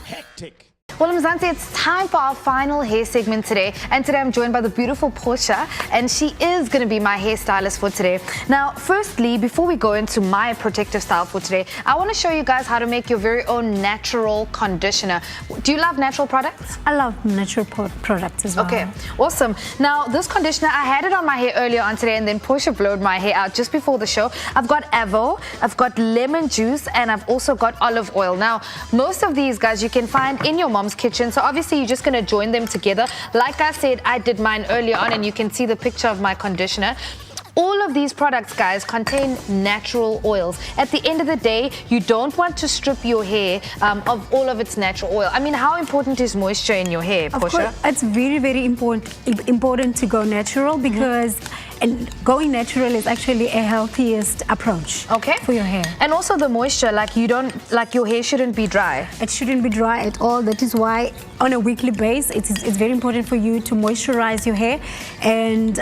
Hectic. Well, Mzansi, it's time for our final hair segment today. And today I'm joined by the beautiful Portia, and she is going to be my hairstylist for today. Now, firstly, before we go into my protective style for today, I want to show you guys how to make your very own natural conditioner. Do you love natural products? I love natural products as well. Okay, awesome. Now, this conditioner, I had it on my hair earlier on today, and then Portia blowed my hair out just before the show. I've got Avo, I've got lemon juice, and I've also got olive oil. Now, most of these, guys, you can find in your mom's kitchen, so obviously you're just going to join them together. Like I said, I did mine earlier on, and you can see the picture of my conditioner. All of these products, guys, contain natural oils. At the end of the day, you don't want to strip your hair of all of its natural oil. I mean, how important is moisture in your hair, Portia? Of course, it's very, very important to go natural because and going natural is actually a healthiest approach for your hair. And also the moisture, like your hair shouldn't be dry. It shouldn't be dry at all. That is why on a weekly basis, it's very important for you to moisturize your hair and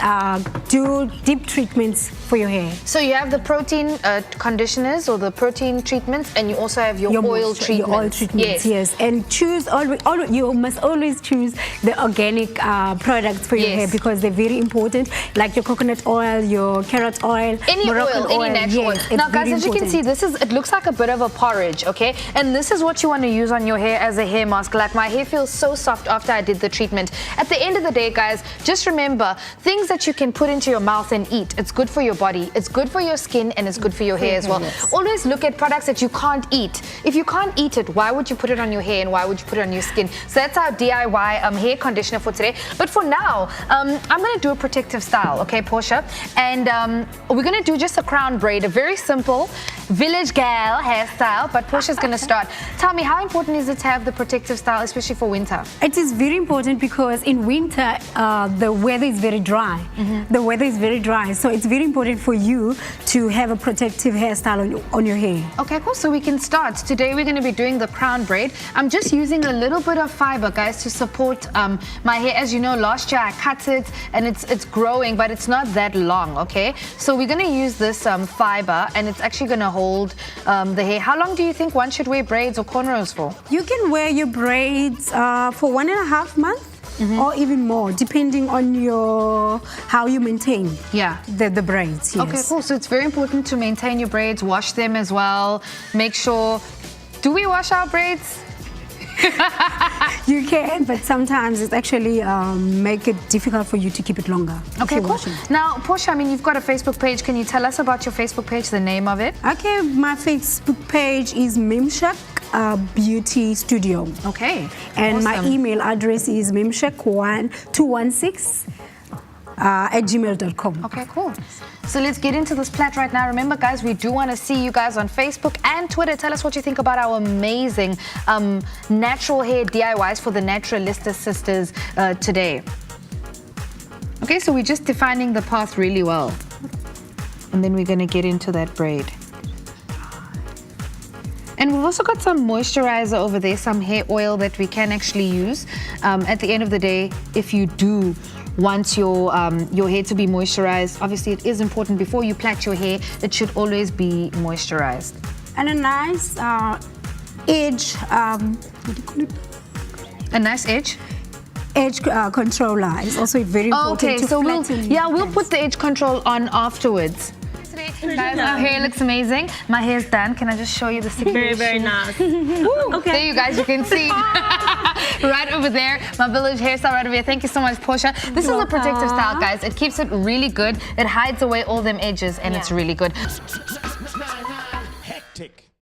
do deep treatments for your hair. So you have the protein conditioners or the protein treatments, and you also have your oil treatments. Your oil treatments, yes. And choose you must always choose the organic products for your hair because they're very important, like your coconut oil, your carrot oil, Moroccan oil, any natural oil. Now, guys, as you can see, it looks like a bit of a porridge, okay? And this is what you want to use on your hair as a hair mask. Like, my hair feels so soft after I did the treatment. At the end of the day, guys, just remember, things that you can put into your mouth and eat, it's good for your body, it's good for your skin, and it's good for your hair as well. Yes. Always look at products that you can't eat. If you can't eat it, why would you put it on your hair and why would you put it on your skin? So that's our DIY hair conditioner for today. But for now, I'm going to do a protective style, okay, Portia? And we're going to do just a crown braid, a very simple village gal hairstyle, but Portia's going to start. Tell me, how important is it to have the protective style, especially for winter? It is very important because in winter, the weather is very dry. The weather is very dry, so it's very important for you to have a protective hairstyle on your hair. Okay, cool. So we can start. Today we're going to be doing the crown braid. I'm just using a little bit of fiber, guys, to support my hair. As you know, last year I cut it and it's growing, but it's not that long, okay? So we're going to use this fiber, and it's actually going to hold the hair. How long do you think one should wear braids or cornrows for? You can wear your braids for 1.5 months. Or even more, depending on how you maintain the braids. Yes. Okay, cool. So it's very important to maintain your braids, wash them as well. Make sure. Do we wash our braids? You can, but sometimes it's actually make it difficult for you to keep it longer. Okay, cool. Now, Portia, I mean, you've got a Facebook page. Can you tell us about your Facebook page, the name of it? Okay, my Facebook page is Mimshak Beauty Studio. Okay. And my email address is mimshak216 at gmail.com. Okay, cool. So let's get into this plait right now. Remember, guys, we do want to see you guys on Facebook and Twitter. Tell us what you think about our amazing natural hair DIYs for the Naturalista sisters today. Okay, so we're just defining the path really well. And then we're going to get into that braid. And we've also got some moisturizer over there, some hair oil that we can actually use. At the end of the day, if you do want your hair to be moisturized, obviously it is important before you plait your hair, it should always be moisturized. And a nice edge, what do you call it? A nice edge? Edge controller is also very important. Okay, so we'll put the edge control on afterwards. Guys, our hair looks amazing. My hair's done. Can I just show you the situation? Very, very nice. Okay. There you guys, you can see right over there, my village hairstyle right over here. Thank you so much, Portia. This is a protective style, guys. It keeps it really good. It hides away all them edges, and it's really good.